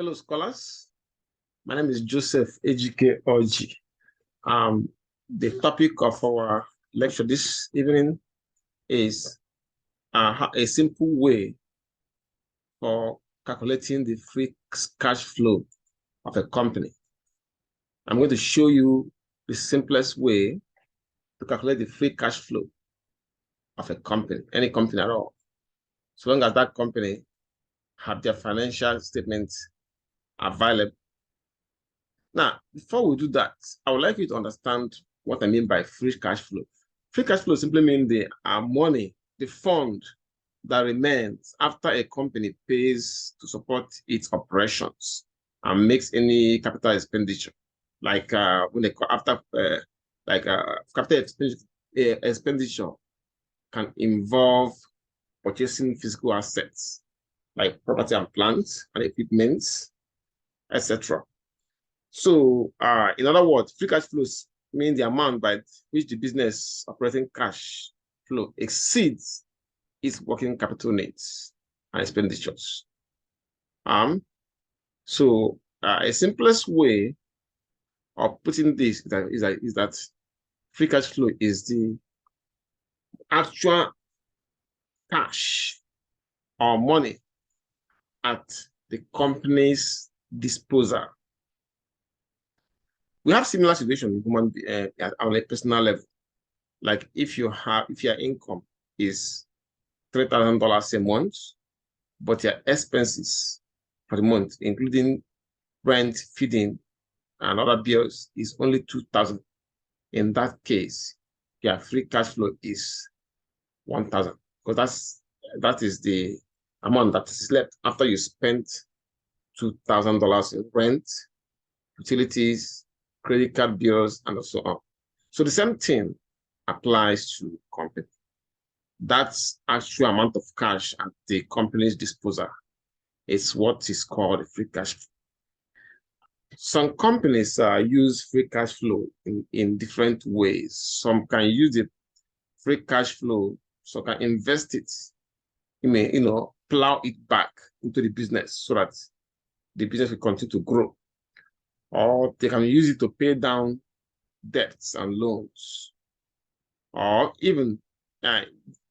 Hello, scholars. My name is Joseph Ejike Oji. The topic of our lecture this evening is a simple way for calculating the free cash flow of a company. I'm going to show you the simplest way to calculate the free cash flow of a company, any company at all, so long as that company have their financial statements available. Now, before we do that, I would like you to understand what I mean by free cash flow. Free cash flow simply means the money, the fund that remains after a company pays to support its operations and makes any capital expenditure, like when they after capital expenditure can involve purchasing physical assets like property and plants and equipment, etc. So, in other words, free cash flows mean the amount by which the business operating cash flow exceeds its working capital needs and expenditures. So a simplest way of putting this is that free cash flow is the actual cash or money at the company's disposal. We have similar situations in human on a personal level. Like if your income is $3,000 a month, but your expenses for the month, including rent, feeding, and other bills, is only $2,000. In that case, your free cash flow is $1,000, because that is the amount that is left after you spent $2,000 in rent, utilities, credit card bills, and so on. So the same thing applies to company. That's actual amount of cash at the company's disposal. It's what is called free cash flow. Some companies use free cash flow in different ways. Some can use the free cash flow, so can invest it. You may, plow it back into the business so that the business will continue to grow. Or they can use it to pay down debts and loans. Or even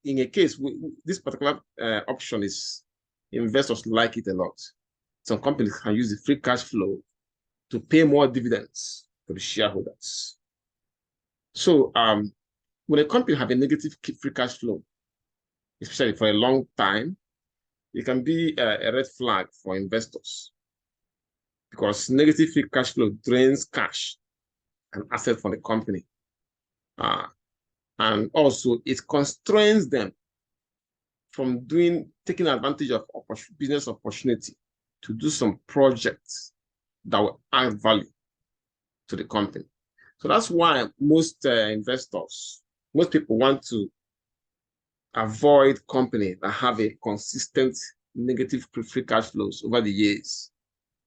in a case, this particular option is investors like it a lot. Some companies can use the free cash flow to pay more dividends to the shareholders. So when a company have a negative free cash flow, especially for a long time, it can be a red flag for investors, because negative free cash flow drains cash and assets from the company. And also it constrains them from taking advantage of business opportunity to do some projects that will add value to the company. So that's why most people want to avoid companies that have a consistent negative free cash flows over the years,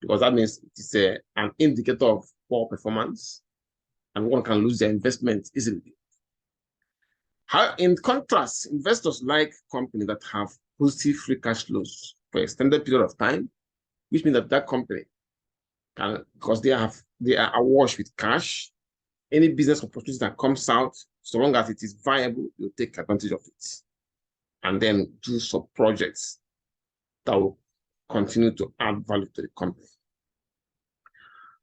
because that means it's an indicator of poor performance, and one can lose their investment easily. In contrast, investors like companies that have positive free cash flows for an extended period of time, which means that company can, because they are awash with cash, any business opportunity that comes out, so long as it is viable, you'll take advantage of it, and then do some projects that will continue to add value to the company.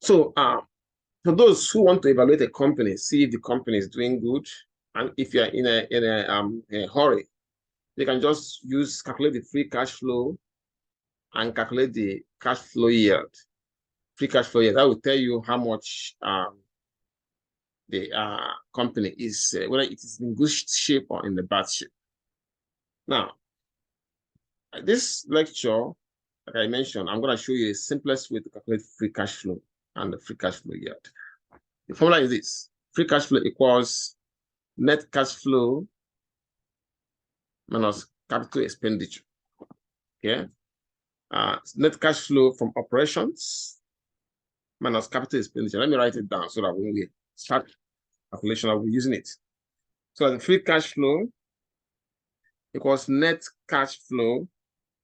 So for those who want to evaluate a company, see if the company is doing good, and if you're in a hurry, they can just calculate the free cash flow and calculate the cash flow yield. Free cash flow yield, that will tell you how much the company is, whether it is in good shape or in the bad shape. Now, this lecture, like I mentioned, I'm going to show you the simplest way to calculate free cash flow and the free cash flow yield. The formula is this: free cash flow equals net cash flow minus capital expenditure. Okay. Net cash flow from operations minus capital expenditure. Let me write it down so that when we start calculation, I'll be using it. So the free cash flow equals net cash flow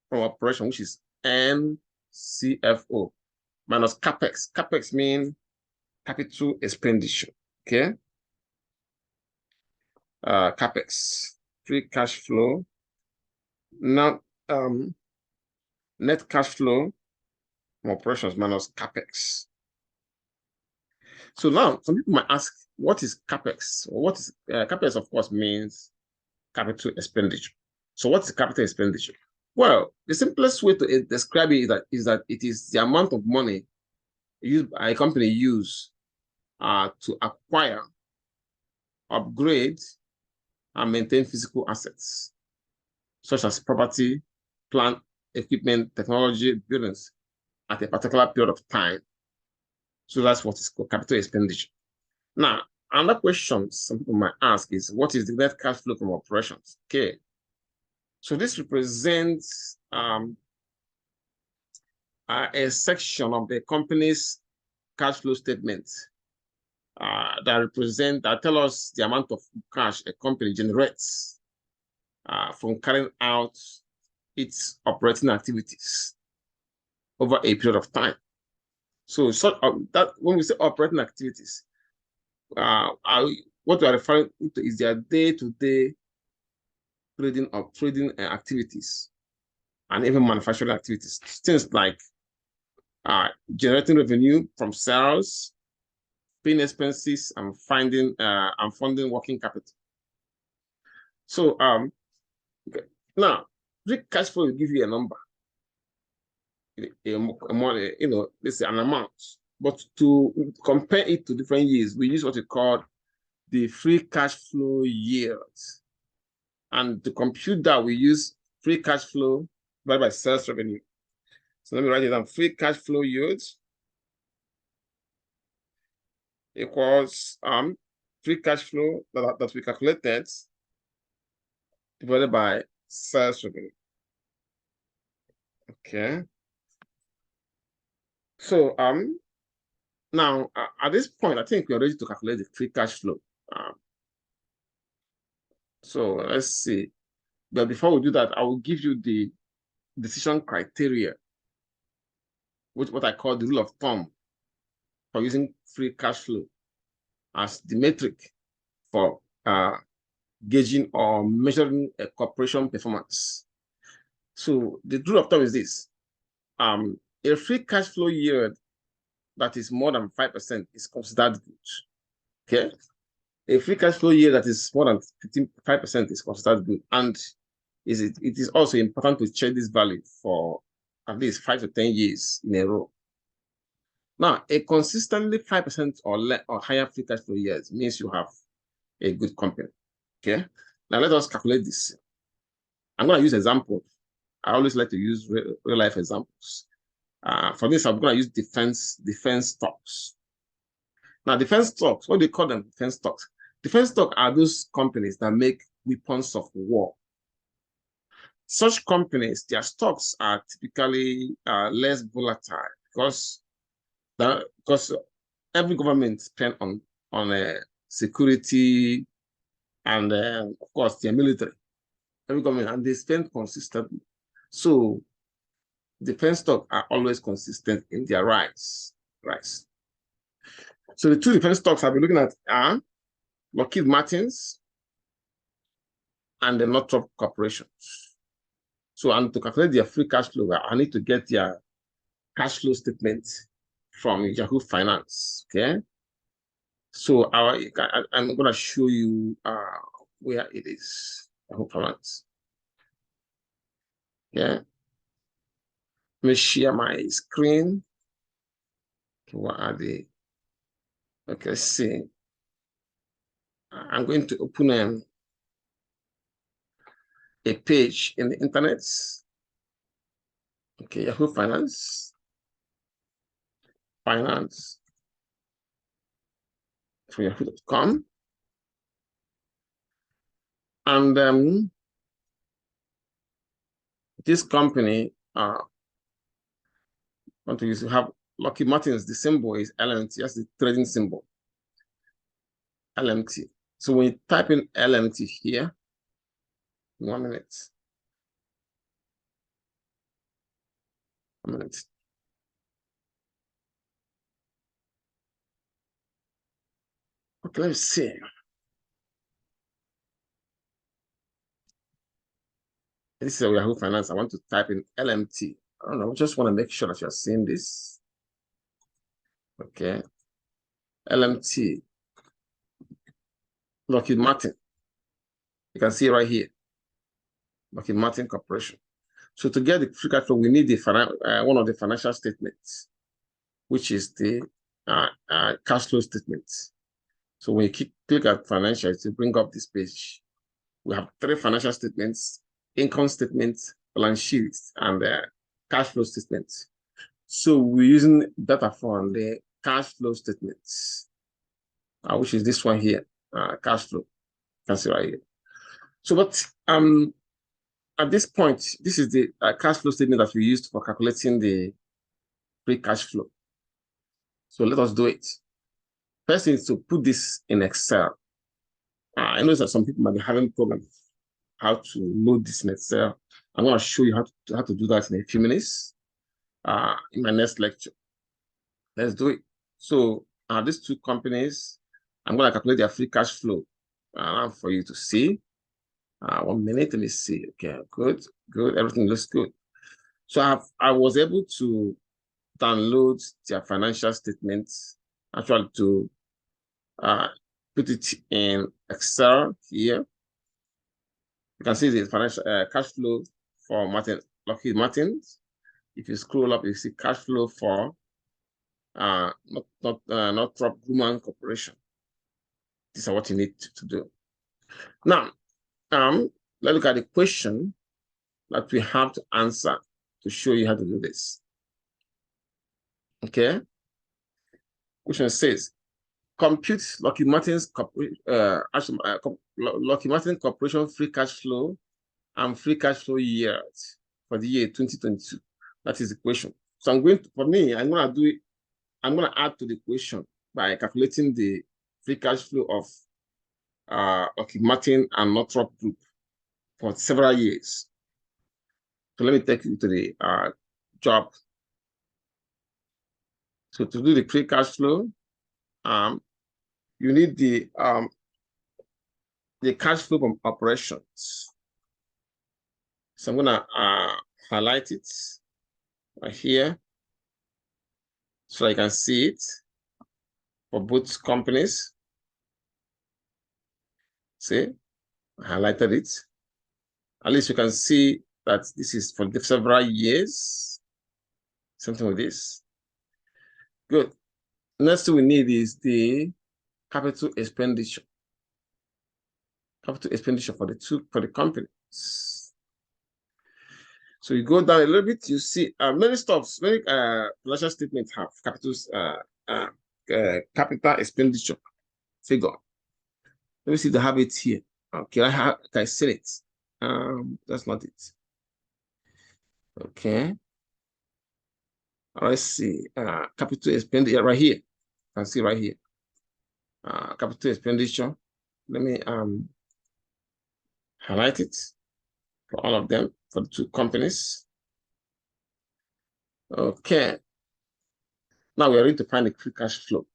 from operation, which is NCFO. minus capex. Capex means capital expenditure. Okay. Capex, free cash flow. Now, net cash flow from operations minus capex. So now some people might ask, what is capex? What is capex? Of course, means capital expenditure. So what's capital expenditure? Well, the simplest way to describe it is that it is the amount of money used by a company to acquire, upgrade, and maintain physical assets, such as property, plant, equipment, technology, buildings at a particular period of time. So that's what is called capital expenditure. Now, another question some people might ask is, what is the net cash flow from operations? Okay. So this represents a section of the company's cash flow statement that tell us the amount of cash a company generates from carrying out its operating activities over a period of time. So that when we say operating activities, what we are referring to is their day-to-day trading activities and even manufacturing activities. Things like generating revenue from sales, paying expenses, and funding working capital. So okay. Now, free cash flow will give you a number, let's say an amount. But to compare it to different years, we use what we call the free cash flow yield. And to compute that, we use free cash flow divided by sales revenue. So let me write it down. Free cash flow yield equals free cash flow that we calculated divided by sales revenue. Okay. So now at this point, I think we're ready to calculate the free cash flow. So let's see. But before we do that, I will give you the decision criteria, what I call the rule of thumb for using free cash flow as the metric for gauging or measuring a corporation performance. So the rule of thumb is this: a free cash flow yield that is more than 5% is considered good. Okay, a free cash flow yield that is more than 5% is considered good, and it is also important to check this value for at least 5 to 10 years in a row. Now, a consistently 5% or higher free cash flow years means you have a good company. Okay. Now let us calculate this. I'm going to use example. I always like to use real life examples. For this, I'm going to use defense stocks. Now, defense stocks, what do you call them? Defense stocks. Defense stocks are those companies that make weapons of war. Such companies, their stocks are typically less volatile because every government spends on security and of course their military. Every government, and they spend consistently. So defense stocks are always consistent in their rise. So the two defense stocks I'll be looking at are Lockheed Martin's and the Northrop Corporation. So and to calculate their free cash flow, I need to get their cash flow statement from Yahoo Finance. Okay. So I'm going to show you where it is. Yahoo Finance. Yeah. Let me share my screen. Okay, what are they? Okay, let's see. I'm going to open a page in the internet. Okay, Yahoo Finance. Finance for yahoo.com. And this company want to use to have Lockheed Martin's, the symbol is LMT. That's the trading symbol. LMT. So when you type in LMT here, 1 minute. 1 minute. Okay, let me see. This is a Yahoo Finance. I want to type in LMT. I don't know. I just want to make sure that you're seeing this. Okay. LMT. Lockheed Martin. You can see right here. Lockheed Martin Corporation. So to get the free cash flow, we need the one of the financial statements, which is the cash flow statement. So when you click at financials, to bring up this page, we have 3 financial statements: income statement, balance sheet, and cash flow statements. So we're using data from the cash flow statements, which is this one here, cash flow. You can see right here. So, but at this point, this is the cash flow statement that we used for calculating the free cash flow. So let us do it. First is to put this in Excel. I know that some people might be having problems how to load this in Excel. I'm going to show you how to do that in a few minutes in my next lecture. Let's do it. So these 2 companies, I'm going to calculate their free cash flow for you to see. 1 minute, let me see. Okay, good. Everything looks good. So I was able to download their financial statements, actually to put it in Excel here. You can see the financial cash flow for Lockheed Martin. If you scroll up, you see cash flow for Northrop Grumman Corporation. These are what you need to do. Now, let's look at the question that we have to answer to show you how to do this. Okay. Question says, compute Lockheed Martin Corporation free cash flow and free cash flow yield for the year 2022. That is the question. So I'm going to add to the question by calculating the free cash flow of Lockheed Martin and Northrop Group for several years. So let me take you to the job. So to do the free cash flow, you need the cash flow from operations. So I'm gonna highlight it right here so I can see it for both companies. See, I highlighted it. At least you can see that this is for several years. Something like this. Good. Next thing we need is the capital expenditure. Capital expenditure for the companies. So you go down a little bit, you see many financial statements have capital expenditure figure. Let me see if they have it here. Okay, can I see it? That's not it. Okay. Let's see. Capital expenditure right here. You can see right here. Capital expenditure. Let me highlight it for all of them, for the 2 companies. Okay. Now we're ready to find the free cash flow.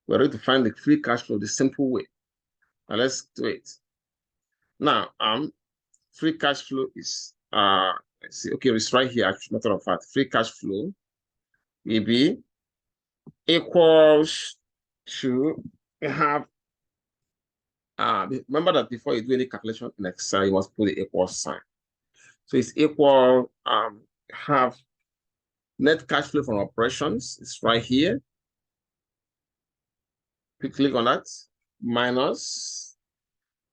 We're ready to find the free cash flow the simple way. Now let's do it. Now, free cash flow is let's see. Okay, it's right here. Actually, matter of fact, free cash flow will be equals to have. Remember that before you do any calculation in Excel, you must put the equal sign. So it's equal have net cash flow from operations. It's right here. Click on that, minus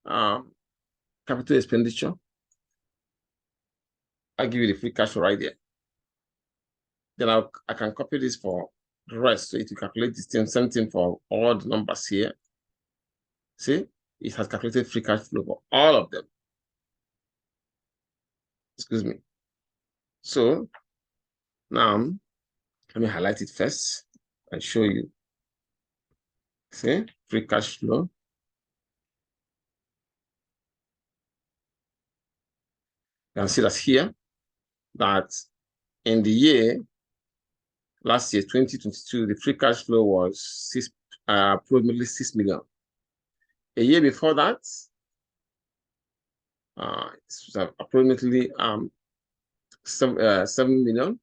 capital expenditure. I'll give you the free cash flow right there. Then I can copy this for the rest. So it will calculate the same thing for all the numbers here. See, it has calculated free cash flow for all of them. Excuse me. So now let me highlight it first and show you. See, free cash flow. You can see that here, that in the year, last year, 2022, the free cash flow was approximately 6 million. A year before that, it's approximately 7 million,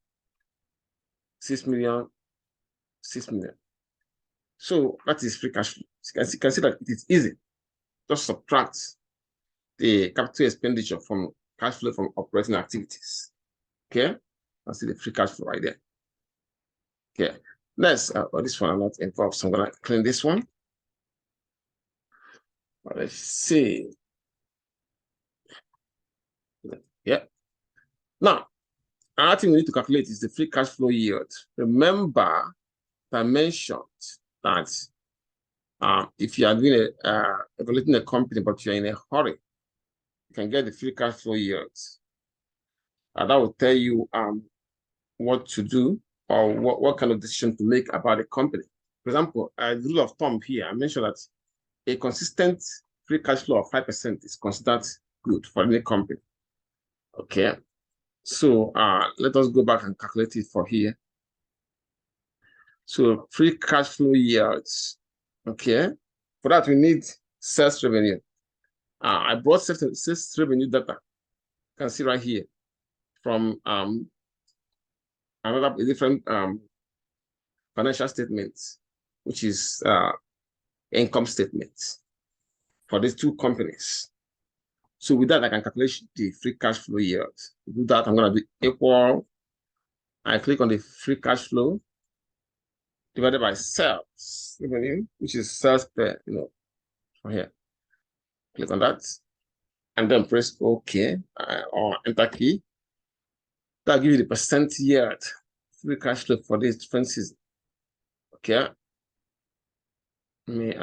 6 million, 6 million. So that is free cash flow. You can see that it is easy. Just subtract the capital expenditure from cash flow from operating activities. Okay, I see the free cash flow right there. Okay, next, this one I'm not involved, so I'm gonna clean this one. Let's see. Yeah. Now, another thing we need to calculate is the free cash flow yield. Remember, I mentioned that if you are doing evaluating a company, but you're in a hurry, you can get the free cash flow yield. That will tell you what to do or what kind of decision to make about a company. For example, the rule of thumb here, I mentioned that a consistent free cash flow of 5% is considered good for any company. Okay, so let us go back and calculate it for here. So free cash flow yields. Okay, for that we need sales revenue. I brought sales revenue data. You can see right here from another different financial statements, which is income statements for these two companies. So with that, I can calculate the free cash flow yield. To do that, I'm going to do equal. I click on the free cash flow divided by sales revenue, which is sales per, from here. Click on that, and then press OK or Enter key. That'll give you the percent yield free cash flow for this different season. Okay. Let me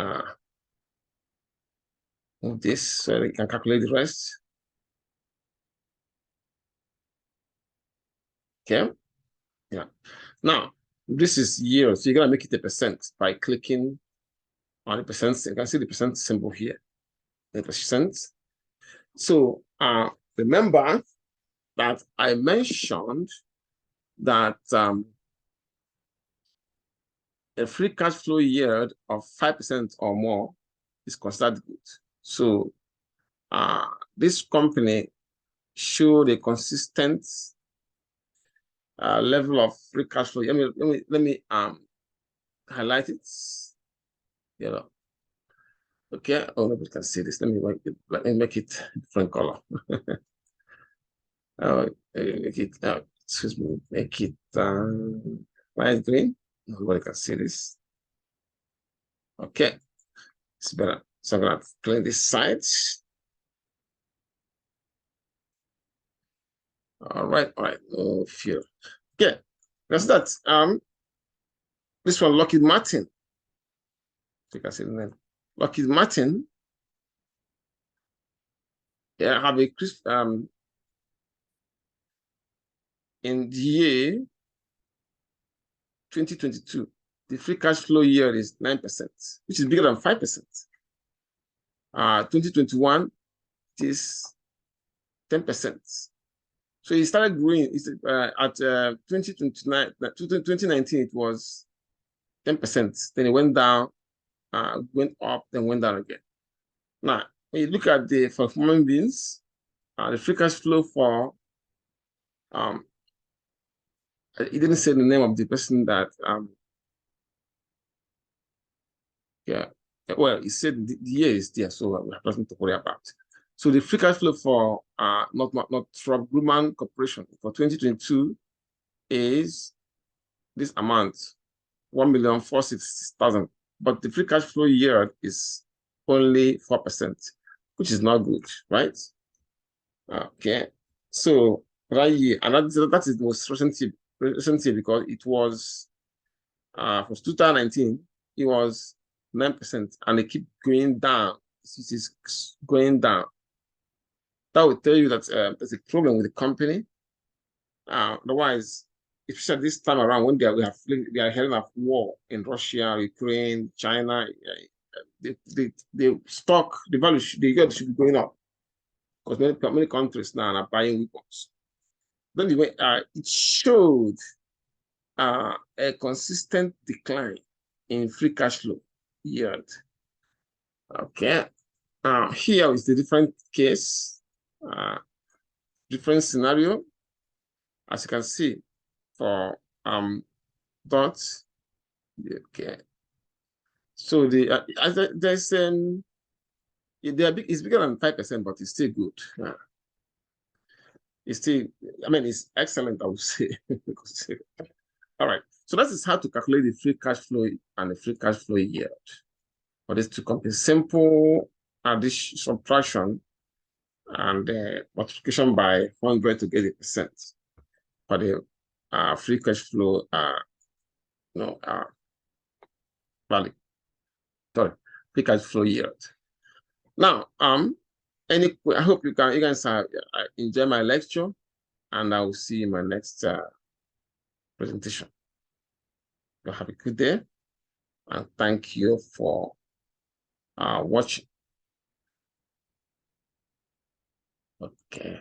move this so you can calculate the rest. Okay. Yeah. Now, this is year, so you're gonna make it a percent by clicking on the percent. You can see the percent symbol here. The percent. So remember that I mentioned that a free cash flow yield of 5% or more is considered good. So this company showed a consistent level of free cash flow. Let me highlight it. Okay. Oh, nobody can see this. Let me make it different color. Make it. Excuse me. Make it light green. Nobody can see this. Okay, it's better. So I'm gonna clean this side. All right. No fear. Okay, that's that. This one, Lockheed Martin. You can see the name. Lockheed Martin. Yeah, have a in the year 2022, the free cash flow yield is 9%, which is bigger than 5%. 2021 is 10%. So it started growing. At 2019, it was 10%. Then it went down, went up, then went down again. Now, when you look at the for human beings, the free cash flow for it didn't say the name of the person that yeah. Well, it said the year is there, so we have nothing to worry about. So the free cash flow for Northrop Grumman Corporation for 2022 is this amount, 1,460,000. But the free cash flow yield is only 4%, which is not good, right? Okay. So right here, and that is the most recent year because it was for 2019, it was 9%, and they keep going down. It is going down. That will tell you that there's a problem with the company. Otherwise, especially this time around when they are heading of war in Russia, Ukraine, China, the stock, the value, the yield should be going up because many countries now are buying weapons. Then it showed a consistent decline in free cash flow yield. Okay, Here is the different case, different scenario. As you can see, for dots, okay. So there's it's bigger than 5%, but it's still good. It's still, I mean, it's excellent, I would say. All right. So that is how to calculate the free cash flow and the free cash flow yield. For this to complete simple addition, subtraction, and multiplication by 100 to get a percent for the free cash flow value. Sorry, free cash flow yield. Now, I hope you guys enjoy my lecture, and I will see you in my next presentation. You have a good day, and thank you for watching. Okay.